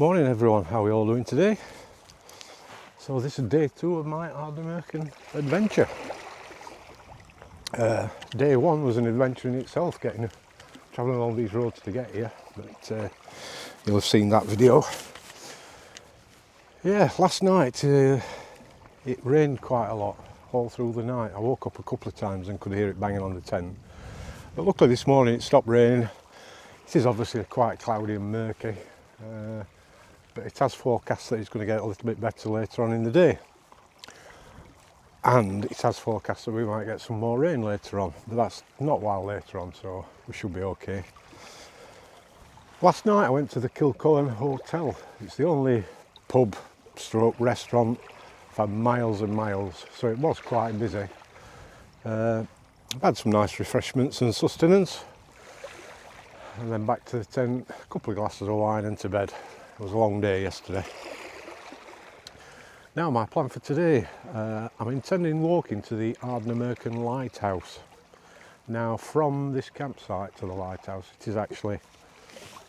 Morning everyone, how are we all doing today? So this is day 2 of my Ardnamurchan adventure. Day 1 was an adventure in itself, travelling along these roads to get here, but you'll have seen that video. Yeah, last night it rained quite a lot all through the night. I woke up a couple of times and could hear it banging on the tent, but luckily this morning it stopped raining. It is obviously quite cloudy and murky. But it has forecast that it's going to get a little bit better later on in the day, and it has forecast that we might get some more rain later on, but that's not while later on, so we should be okay. Last night I went to the Kilcoen Hotel. It's the only pub stroke restaurant for miles and miles, so it was quite busy. I've had some nice refreshments and sustenance, and then back to the tent, a couple of glasses of wine and to bed. It was a long day yesterday. Now my plan for today, I'm intending walking to the Ardnamurchan lighthouse. Now from this campsite to the lighthouse it is actually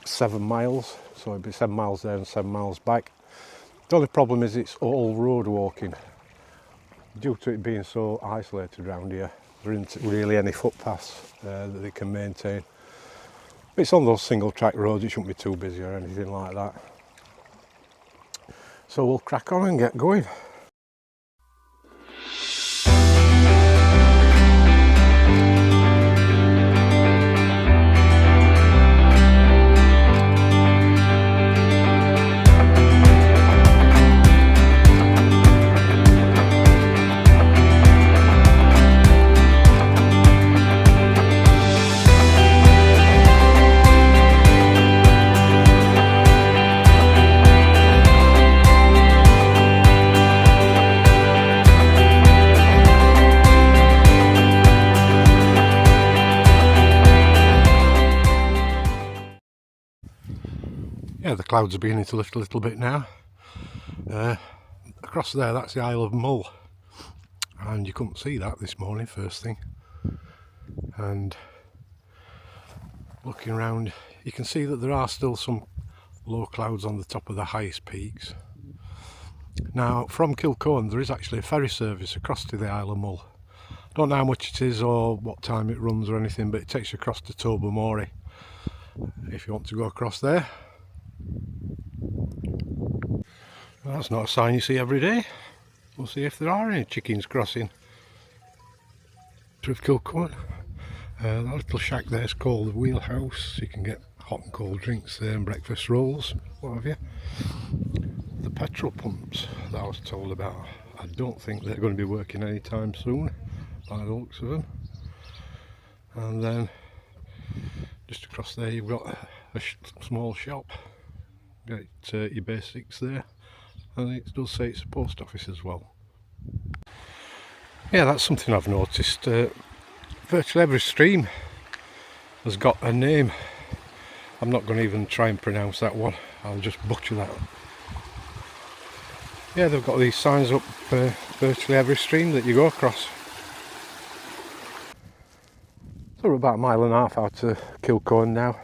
7 miles, so it'd be 7 miles there and 7 miles back. The only problem is it's all road walking. Due to it being so isolated around here, there isn't really any footpaths that they can maintain. It's on those single track roads, it shouldn't be too busy or anything like that. So we'll crack on and get going. Yeah, the clouds are beginning to lift a little bit now. Across there, that's the Isle of Mull, and you couldn't see that this morning first thing. And looking around, you can see that there are still some low clouds on the top of the highest peaks. Now from Kilcoen there is actually a ferry service across to the Isle of Mull. Don't know how much it is or what time it runs or anything, but it takes you across to Tobermory if you want to go across there. That's not a sign you see every day. We'll see if there are any chickens crossing through Kilcoen. That little shack there is called the Wheelhouse. You can get hot and cold drinks there and breakfast rolls, what have you. The petrol pumps that I was told about, I don't think they're going to be working anytime soon by the looks of them. And then just across there you've got a small shop. Get your basics there, and it does say it's a post office as well. Yeah, that's something I've noticed. Virtually every stream has got a name. I'm not going to even try and pronounce that one, I'll just butcher that. Yeah, they've got these signs up for virtually every stream that you go across. So we're about a mile and a half out of Kilcoen now.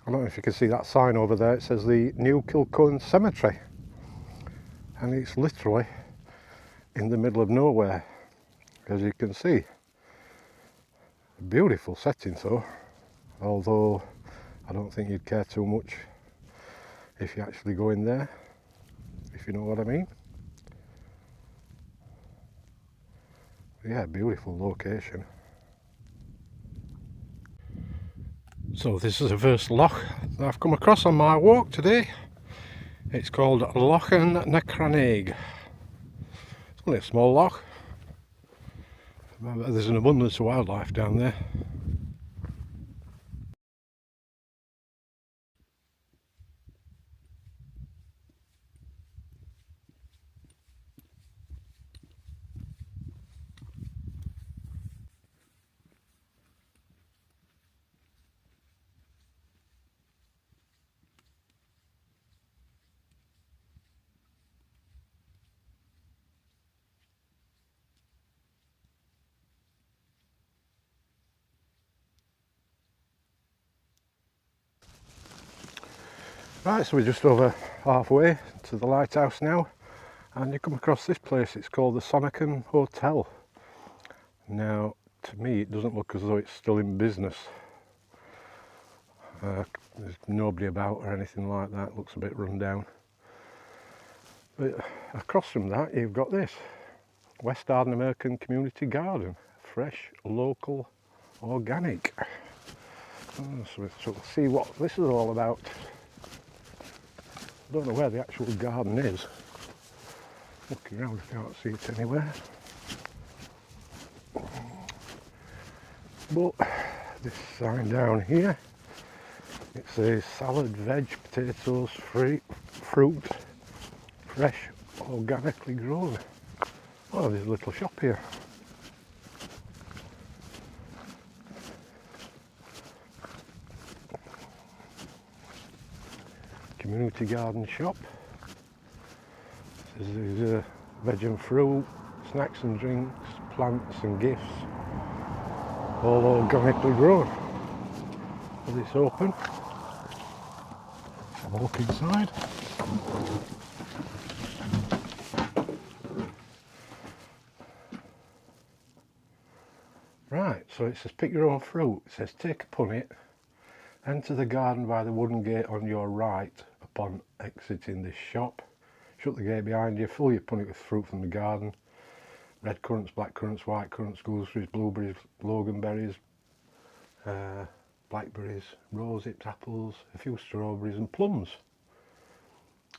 I don't know if you can see that sign over there. It says the New Kilcoen Cemetery, and it's literally in the middle of nowhere, as you can see. A beautiful setting though, although I don't think you'd care too much if you actually go in there, if you know what I mean. Yeah, beautiful location. So this is the first loch that I've come across on my walk today. It's called Ardnamurchan. It's only a small loch. There's an abundance of wildlife down there. Right, so we're just over halfway to the lighthouse now, and you come across this place. It's called the Ardnamurchan Hotel. Now, to me, it doesn't look as though it's still in business. There's nobody about or anything like that. It looks a bit run down. But across from that, you've got this West Ardnamurchan Community Garden, fresh, local, organic. So we'll see what this is all about. I don't know where the actual garden is. Looking around, I can't see it anywhere. But this sign down here, it says salad, veg, potatoes, fruit, fresh, organically grown. Oh, there's a little shop here. Community garden shop. There's veg and fruit, snacks and drinks, plants and gifts, all organically grown. Is this open? Have a look inside. Right, so it says pick your own fruit. It says take a punnet, enter the garden by the wooden gate on your right upon exiting this shop. Shut the gate behind you, fill your punnet with fruit from the garden. Red currants, black currants, white currants, gooseberries, blueberries, loganberries, blackberries, rose-hipped apples, a few strawberries and plums.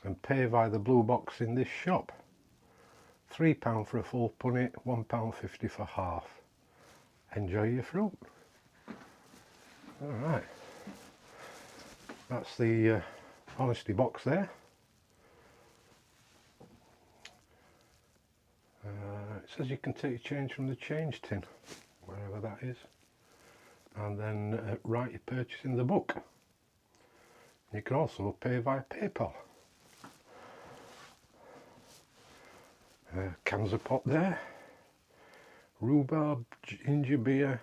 And pay via the blue box in this shop. £3 for a full punnet, £1.50 for half. Enjoy your fruit. Alright. That's the honesty box there. It says you can take change from the change tin, wherever that is, and then write your purchase in the book. You can also pay via PayPal. Cans of pop there. Rhubarb, ginger beer,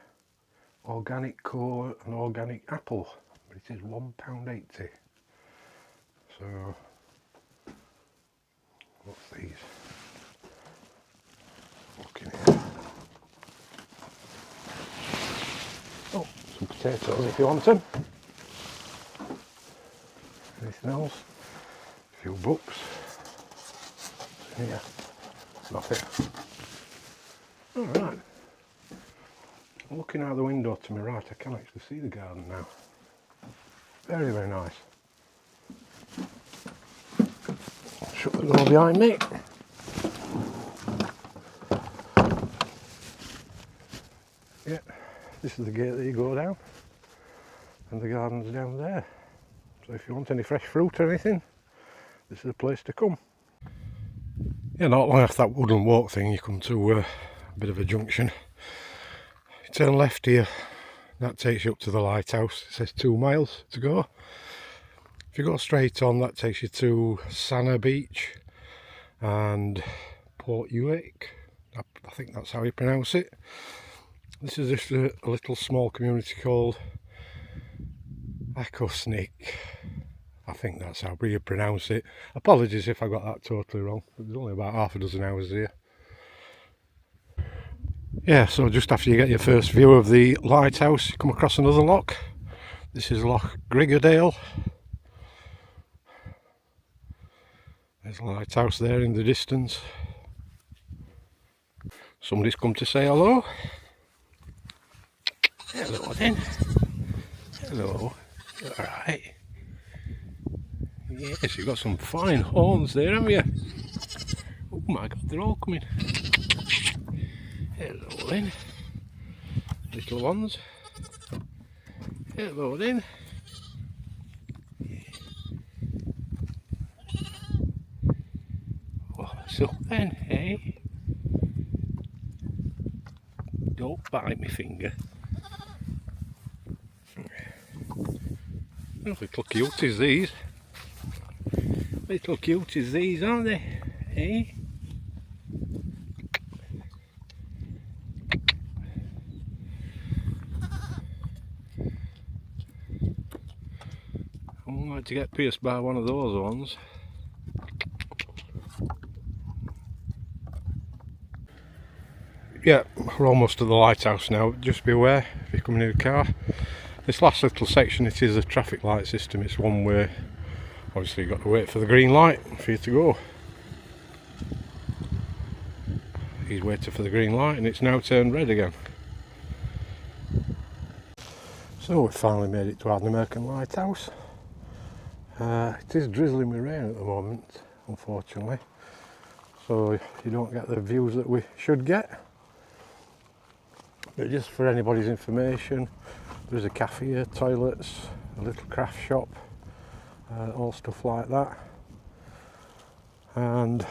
organic core and organic apple. But it is £1.80. So, what's these? Looking here. Oh, some potatoes if you want them. Anything else? A few books. Here, nothing. Alright. Looking out the window to my right, I can actually see the garden now. Very, very nice. Shut the door behind me. Yeah, this is the gate that you go down, and the garden's down there. So if you want any fresh fruit or anything, this is the place to come. Yeah, not long after that wooden walk thing, you come to a bit of a junction. You turn left here, that takes you up to the lighthouse. It says 2 miles to go. If you go straight on, that takes you to Sana Beach and Port Uake. I think that's how you pronounce it. This is just a little small community called Akosnik. I think that's how you pronounce it. Apologies if I got that totally wrong. There's only about half a dozen houses here. Yeah, so just after you get your first view of the lighthouse, you come across another loch. This is Loch Grigadale. There's a lighthouse there in the distance. Somebody's come to say hello. Hello then. Hello. Alright. Yes, you've got some fine horns there, haven't you? Oh my god, they're all coming. Hello then. Little ones. Hello then. What's up then, eh? Don't bite my finger. Little cuties these. Little cuties these, aren't they? Eh? Oh my like to get pierced by one of those ones. Yeah, we're almost at the lighthouse now. Just be aware if you're coming in a car. This last little section, it is a traffic light system. It's one way. Obviously you've got to wait for the green light for you to go. He's waiting for the green light and it's now turned red again. So we've finally made it to Ardnamurchan lighthouse. It is drizzling with rain at the moment, unfortunately. So you don't get the views that we should get. But just for anybody's information, there's a cafe here, toilets, a little craft shop, all stuff like that. And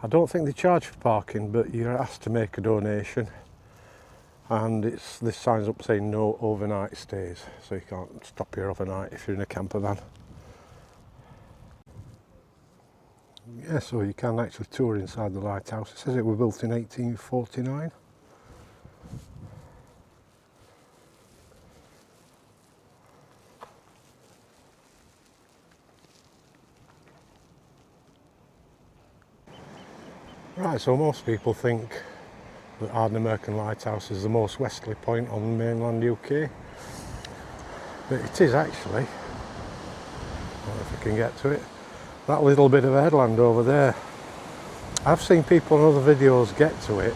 I don't think they charge for parking, but you're asked to make a donation. And this sign's up saying no overnight stays, so you can't stop here overnight if you're in a camper van. Yeah, so you can actually tour inside the lighthouse. It says it was built in 1849. Right, so most people think that Ardnamurchan Lighthouse is the most westerly point on mainland UK, but it is actually, I don't know if I can get to it, that little bit of headland over there. I've seen people in other videos get to it,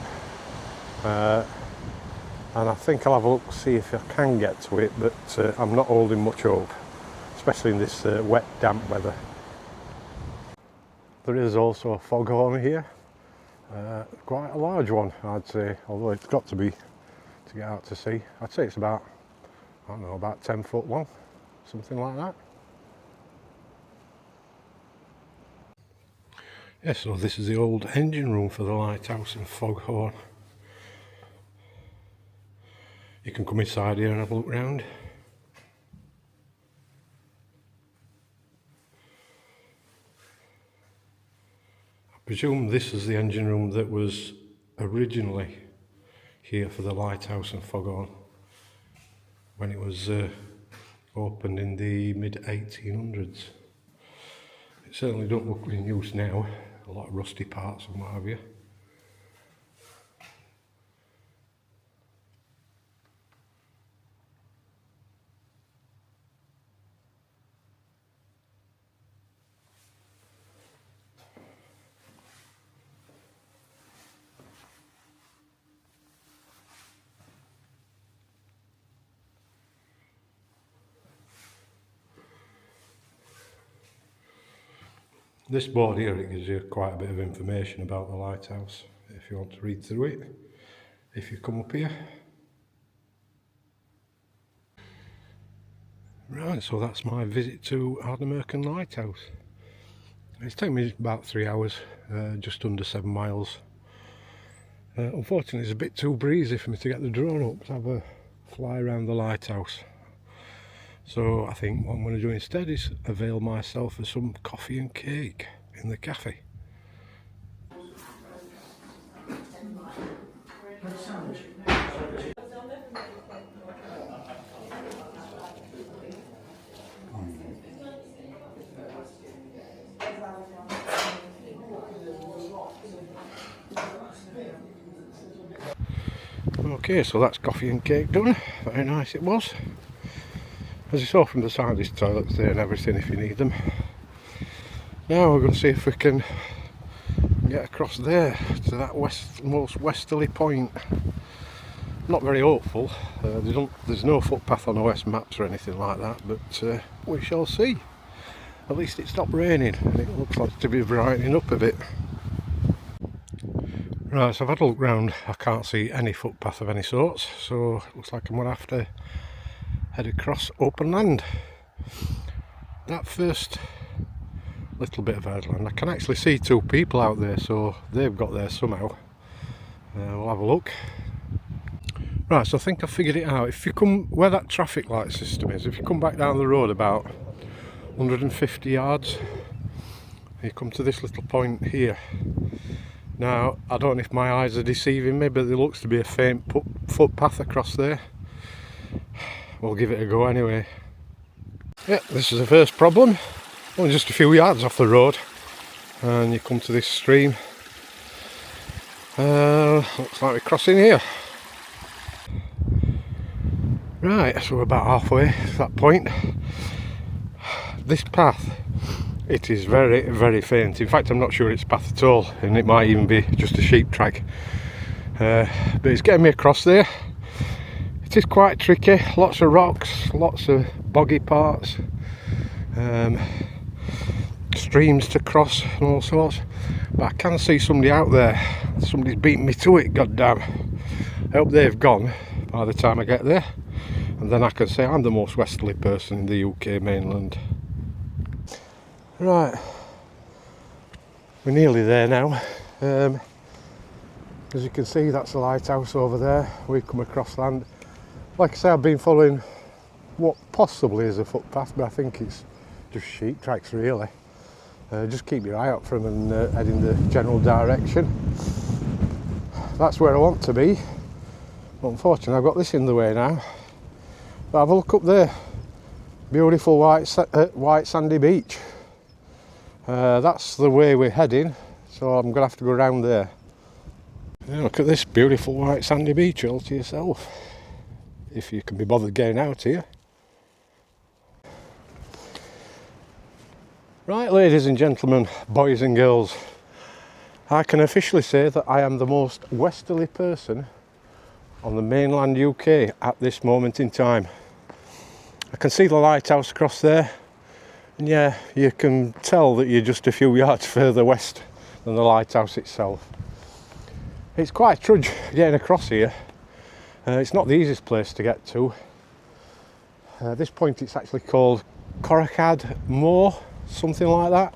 and I think I'll have a look to see if I can get to it, but I'm not holding much hope, especially in this wet, damp weather. There is also a foghorn here. Quite a large one, I'd say, although it's got to be to get out to sea. I'd say it's about, I don't know, about 10 foot long, something like that. Yeah, so this is the old engine room for the lighthouse and foghorn. You can come inside here and have a look round. I presume this is the engine room that was originally here for the lighthouse and foghorn when it was opened in the mid-1800s. It certainly don't look in use now, a lot of rusty parts and what have you. This board here, it gives you quite a bit of information about the lighthouse if you want to read through it, if you come up here. Right, so that's my visit to Ardnamurchan Lighthouse. It's taken me about 3 hours, just under 7 miles. Unfortunately it's a bit too breezy for me to get the drone up to have a fly around the lighthouse. So I think what I'm going to do instead is avail myself of some coffee and cake in the cafe. Okay, so that's coffee and cake done. Very nice it was. As you saw from the side, there's toilets there and everything if you need them. Now we're going to see if we can get across there to that most westerly point. Not very hopeful. There's no footpath on OS maps or anything like that, but we shall see. At least it stopped raining and it looks like to be brightening up a bit. Right, so I've had a look round. I can't see any footpath of any sorts, so it looks like I'm going to have to head across open land. That first little bit of headland, I can actually see 2 people out there, so they've got there somehow. We'll have a look. Right, so I think I figured it out. If you come where that traffic light system is, if you come back down the road about 150 yards, you come to this little point here. Now, I don't know if my eyes are deceiving me, but there looks to be a faint footpath across there. We'll give it a go anyway. Yeah, this is the first problem. Only just a few yards off the road, and you come to this stream. Looks like we're crossing here. Right, so we're about halfway to that point. This path, it is very, very faint. In fact, I'm not sure it's a path at all, and it might even be just a sheep track. But it's getting me across there. It is quite tricky, lots of rocks, lots of boggy parts, streams to cross and all sorts. But I can see somebody out there. Somebody's beating me to it, goddamn. I hope they've gone by the time I get there, and then I can say I'm the most westerly person in the UK mainland. Right, we're nearly there now. As you can see, that's the lighthouse over there. We've come across land. Like I say, I've been following what possibly is a footpath, but I think it's just sheep tracks really. Just keep your eye out for them and head in the general direction. That's where I want to be. But unfortunately, I've got this in the way now. But have a look up there. Beautiful white sandy beach. That's the way we're heading, so I'm going to have to go around there. Yeah, look at this beautiful white sandy beach all to yourself, if you can be bothered getting out here. Right, ladies and gentlemen, boys and girls, I can officially say that I am the most westerly person on the mainland UK at this moment in time. I can see the lighthouse across there, and yeah, you can tell that you're just a few yards further west than the lighthouse itself. It's quite a trudge getting across here. It's not the easiest place to get to. At this point it's actually called Ardnamurchan, something like that.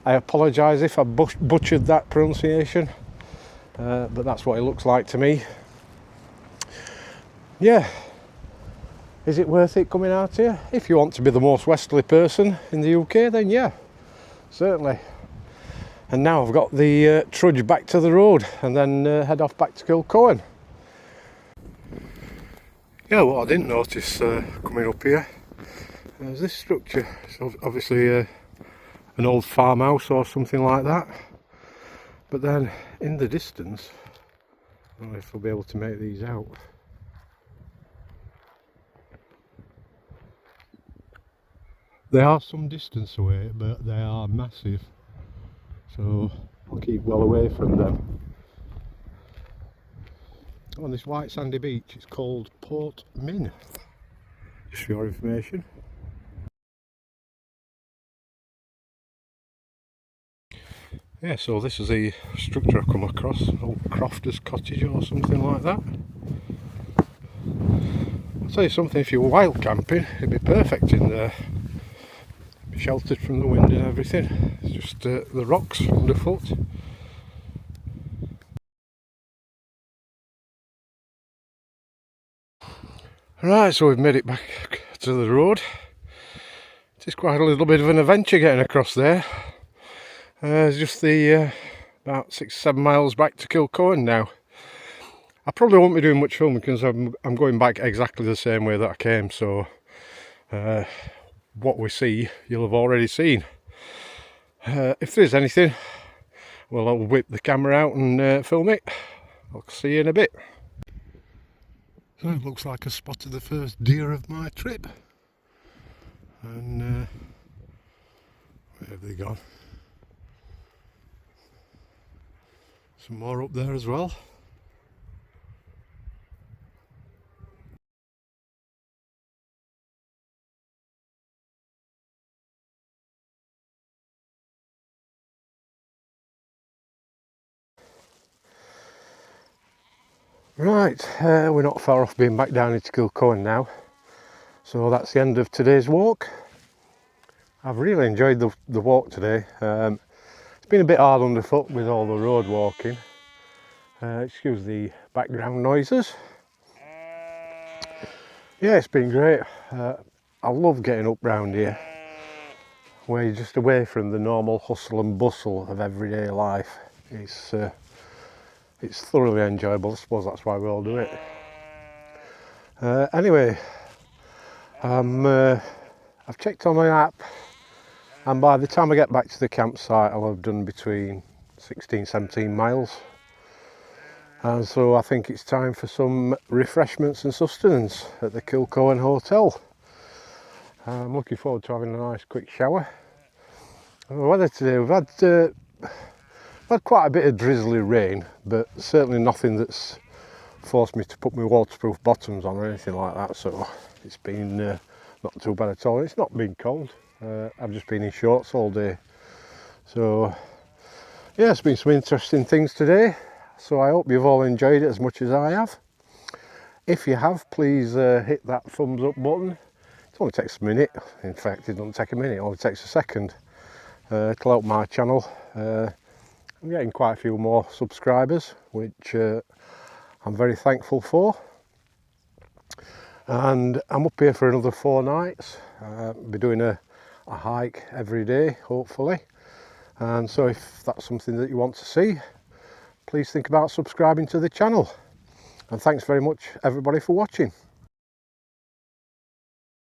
I apologise if I butchered that pronunciation, but that's what it looks like to me. Yeah, is it worth it coming out here? If you want to be the most westerly person in the UK, then yeah, certainly. And now I've got the trudge back to the road and then head off back to Kilcohen. Yeah, what I didn't notice coming up here is this structure. It's obviously an old farmhouse or something like that. But then in the distance, I don't know if I'll be able to make these out. They are some distance away, but they are massive. So I'll keep well away from them. On this white sandy beach, it's called Port Min, just for your information. Yeah, so this is a structure I've come across, an old crofter's cottage or something like that. I'll tell you something, if you're wild camping, it'd be perfect in there. Be sheltered from the wind and everything. It's just the rocks underfoot. Right, so we've made it back to the road. It is quite a little bit of an adventure getting across there. It's just the about 6-7 miles back to Kilcohen now. I probably won't be doing much filming because I'm going back exactly the same way that I came, so what we see you'll have already seen. If there's anything, well, I'll whip the camera out and film it. I'll see you in a bit. So it looks like I spotted the first deer of my trip, and where have they gone? Some more up there as well. Right, we're not far off being back down into Kilcohen now, so that's the end of today's walk. I've really enjoyed the walk today. It's been a bit hard underfoot with all the road walking. Excuse the background noises. Yeah, it's been great. I love getting up round here, where you're just away from the normal hustle and bustle of everyday life. It's thoroughly enjoyable. I suppose that's why we all do it. Anyway, I'm I've checked on my app, and by the time I get back to the campsite I'll have done between 16-17 miles, and so I think it's time for some refreshments and sustenance at the Kilcohen Hotel. I'm looking forward to having a nice quick shower. The weather today, we've had quite a bit of drizzly rain, but certainly nothing that's forced me to put my waterproof bottoms on or anything like that, so it's been not too bad at all. It's not been cold. I've just been in shorts all day. So yeah, it's been some interesting things today, so I hope you've all enjoyed it as much as I have. If you have, please hit that thumbs up button. It only takes a minute. In fact, it doesn't take a minute, it only takes a second. It'll help my channel. I'm getting quite a few more subscribers, which I'm very thankful for. And I'm up here for another 4 nights. I'll be doing a hike every day, hopefully. And so if that's something that you want to see, please think about subscribing to the channel. And thanks very much everybody for watching.